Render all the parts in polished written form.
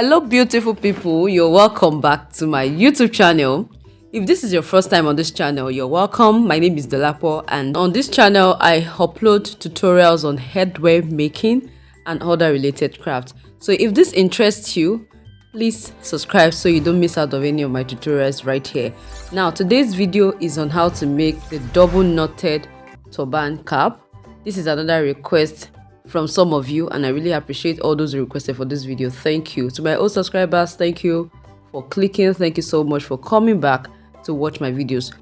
Hello beautiful people, you're welcome back to my YouTube channel. If this is your first time on this channel, you're welcome. My name is DoliveB, and on this channel I upload tutorials on headwear making and other related crafts. So if this interests you, please subscribe so you don't miss out on any of my tutorials right here. Now today's video is on how to make the double knotted turban cap. This is another request from some of you, and I really appreciate all those who requested for this video. Thank you to my old subscribers. Thank you for clicking. Thank you so much for coming back to watch my videos.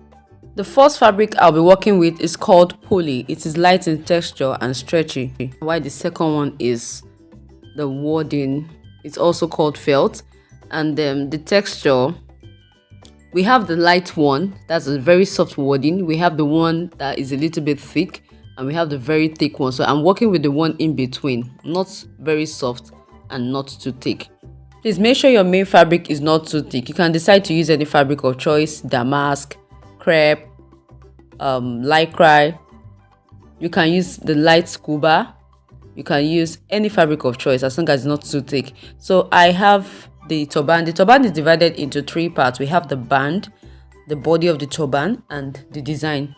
The first fabric I'll be working with is called poly. It is light in texture and stretchy, while the second one is the wording. It's also called felt. And the texture, we have the light one, that's a very soft wording. We have the one that is a little bit thick, and we have the very thick one. So I'm working with the one in between, not very soft and not too thick. Please make sure your main fabric is not too thick. You can decide to use any fabric of choice: damask, crepe, lycra. You can use the light scuba. You can use any fabric of choice as long as it's not too thick. So I have the turban. The turban is divided into three parts. We have the band, the body of the turban, and the design.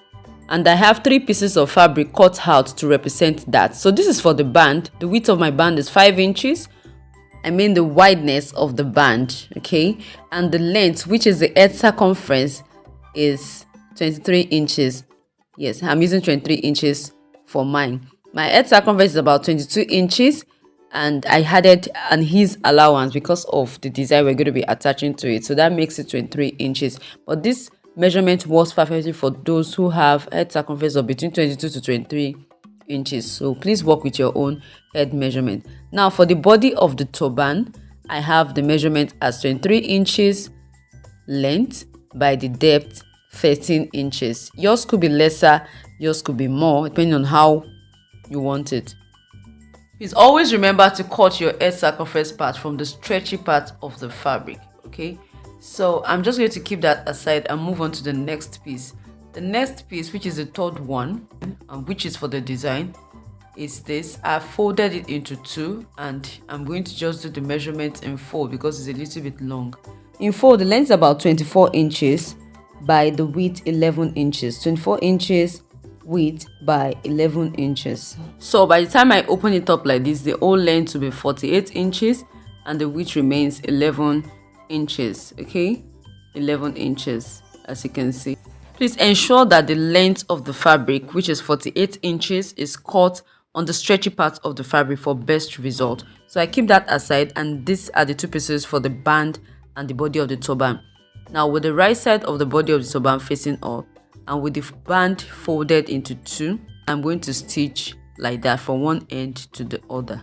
And I have 3 pieces of fabric cut out to represent that. So this is for the band. The width of my band is 5 inches. I mean the wideness of the band, okay? And the length, which is the head circumference, is 23 inches. Yes, I'm using 23 inches for mine. My head circumference is about 22 inches, and I added an ease allowance because of the design we're going to be attaching to it. So that makes it 23 inches. But this measurement works perfectly for those who have head circumference of between 22 to 23 inches. So please work with your own head measurement. Now for the body of the turban, I have the measurement as 23 inches length by the depth 13 inches. Yours could be lesser, yours could be more, depending on how you want it. Please always remember to cut your head circumference part from the stretchy part of the fabric, okay? So I'm just going to keep that aside and move on to the next piece. The next piece, which is the third one, which is for the design, is this. I folded it into 2, and I'm going to just do the measurement in 4 because it's a little bit long. In 4, the length is about 24 inches by the width 11 inches. 24 inches width by 11 inches. So by the time I open it up like this, the whole length will be 48 inches and the width remains 11 inches, okay? 11 inches, as you can see. Please ensure that the length of the fabric, which is 48 inches, is cut on the stretchy part of the fabric for best result. So I keep that aside, and these are the 2 pieces for the band and the body of the turban. Now with the right side of the body of the turban facing up, and with the band folded into 2, I'm going to stitch like that from one end to the other.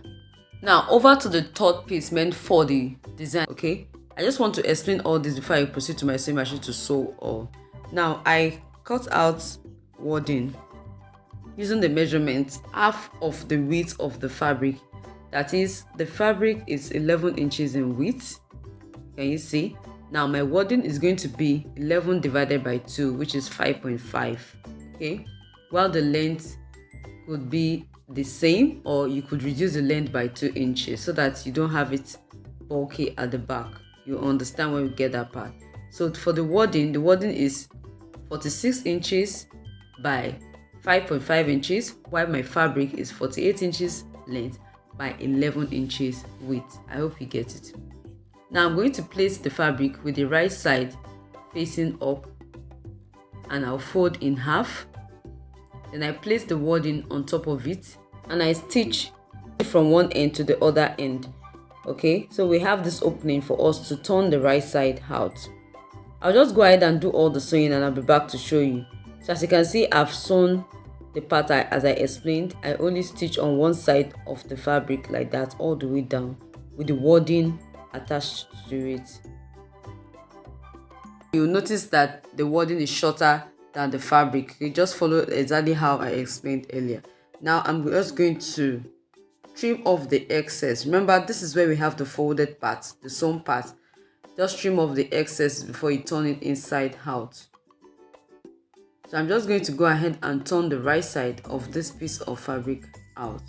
Now over to the third piece meant for the design, okay? I just want to explain all this before I proceed to my sewing machine to sew all. Now I cut out wording using the measurement half of the width of the fabric. That is, the fabric is 11 inches in width. Can you see? Now my wording is going to be 11 divided by 2, which is 5.5, okay? While the length could be the same, or you could reduce the length by 2 inches so that you don't have it bulky at the back. You understand when we get that part. So for the wording is 46 inches by 5.5 inches, while my fabric is 48 inches length by 11 inches width. I hope you get it. Now I'm going to place the fabric with the right side facing up, and I'll fold in half. Then I place the wording on top of it, and I stitch from one end to the other end. Okay, so we have this opening for us to turn the right side out. I'll just go ahead and do all the sewing, and I'll be back to show you. So as you can see, I've sewn the part as I explained. I only stitch on one side of the fabric like that all the way down with the wording attached to it. You'll notice that the wording is shorter than the fabric. You just follow exactly how I explained earlier. Now I'm just going to trim off the excess. Remember, this is where we have the folded part, the sewn part. Just trim off the excess before you turn it inside out. So I'm just going to go ahead and turn the right side of this piece of fabric out.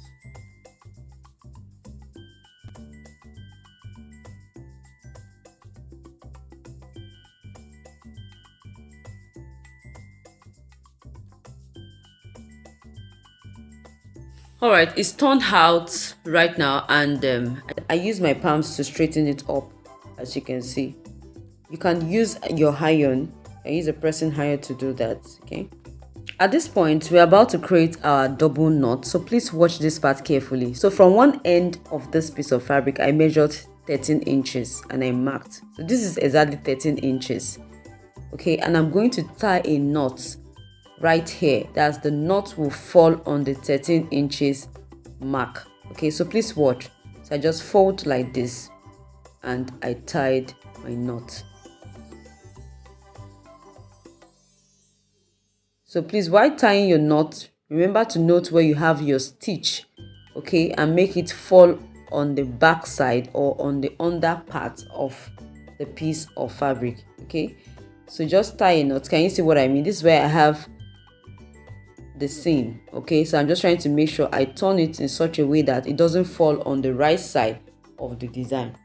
All right, it's turned out right now, and I use my palms to straighten it up, as you can see. You can use your iron. I use a pressing iron to do that. Okay. At this point, we're about to create our double knot, so please watch this part carefully. So from one end of this piece of fabric, I measured 13 inches and I marked. So this is exactly 13 inches. Okay, and I'm going to tie a knot right here. That's the knot will fall on the 13 inches mark. Okay, so please watch. So I just fold like this and I tied my knot. So please, while tying your knot, remember to note where you have your stitch, okay, and make it fall on the back side or on the under part of the piece of fabric. Okay, so just tie a knot. Can you see what I mean? This is where I have the seam. Okay, so I'm just trying to make sure I turn it in such a way that it doesn't fall on the right side of the design.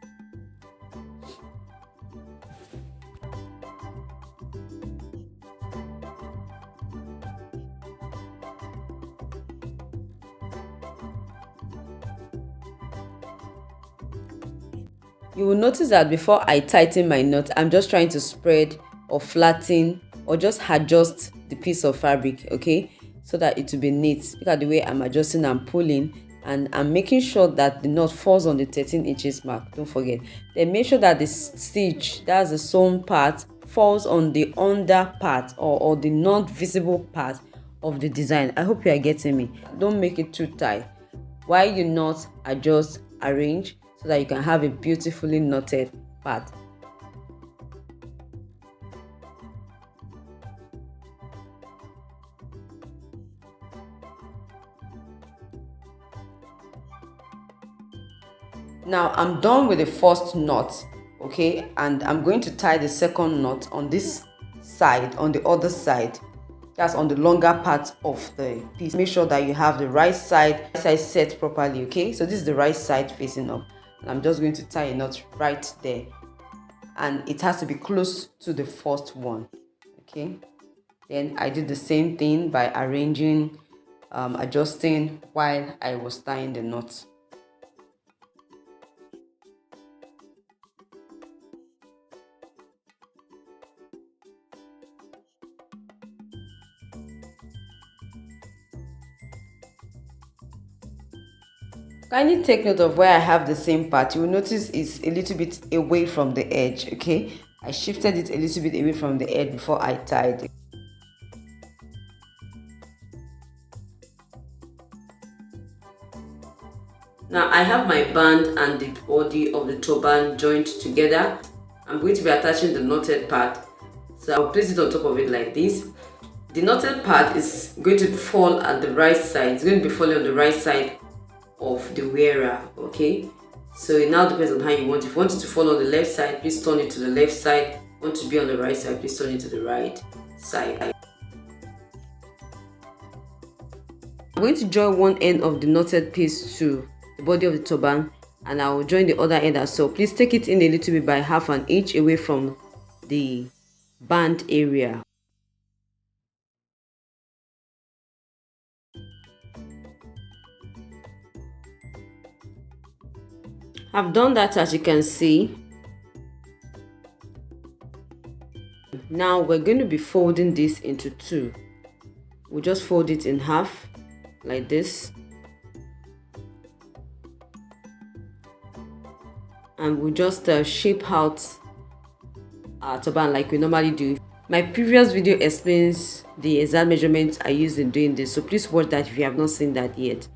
You will notice that before I tighten my knot, I'm just trying to spread or flatten or just adjust the piece of fabric, okay, so that it will be neat. Look at the way I'm adjusting and pulling, and I'm making sure that the knot falls on the 13 inches mark. Don't forget. Then make sure that the stitch, that's the sewn part, falls on the under part or the not visible part of the design. I hope you are getting me. Don't make it too tight. While you knot, adjust, arrange, so that you can have a beautifully knotted part. Now I'm done with the first knot, okay, and I'm going to tie the second knot on this side, on the other side. That's on the longer part of the piece. Make sure that you have the right side set properly, okay? So this is the right side facing up. And I'm just going to tie a knot right there. And it has to be close to the first one, okay? Then I did the same thing by arranging, adjusting while I was tying the knot. Kindly take note of where I have the same part. You will notice it's a little bit away from the edge, okay? I shifted it a little bit away from the edge before I tied it. Now I have my band and the body of the turban joined together. I'm going to be attaching the knotted part. So I'll place it on top of it like this. The knotted part is going to fall at the right side. It's going to be falling on the right side of the wearer, okay? So it now depends on how you want it. If you want it to fall on the left side, please turn it to the left side. If you want it to be on the right side, please turn it to the right side. I'm going to join one end of the knotted piece to the body of the turban, and I will join the other end as well. Please take it in a little bit by half an inch away from the band area. I've done that, as you can see. Now we're going to be folding this into two. We'll just fold it in half like this, and we'll just shape out our turban like we normally do. My previous video explains the exact measurements I used in doing this, so please watch that if you have not seen that yet.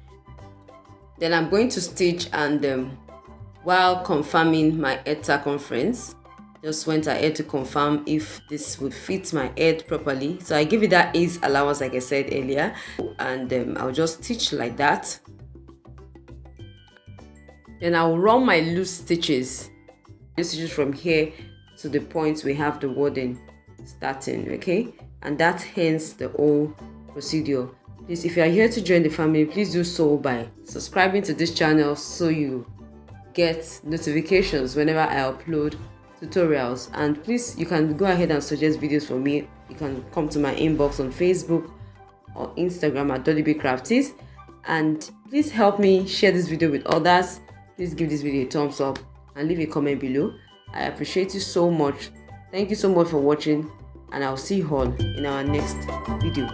Then I'm going to stitch, and while confirming my head circumference, just went ahead to confirm if this would fit my head properly. So I give it that ease allowance like I said earlier, and I'll just stitch like that. Then I'll run my loose stitches from here to the point we have the wording starting, okay? And that ends the whole procedure. Please, if you are here to join the family, please do so by subscribing to this channel so you get notifications whenever I upload tutorials. And please, you can go ahead and suggest videos for me. You can come to my inbox on Facebook or Instagram at DoliveB Krafties, And please help me share this video with others. Please give this video a thumbs up and leave a comment below. I appreciate you so much. Thank you so much for watching, and I'll see you all in our next video.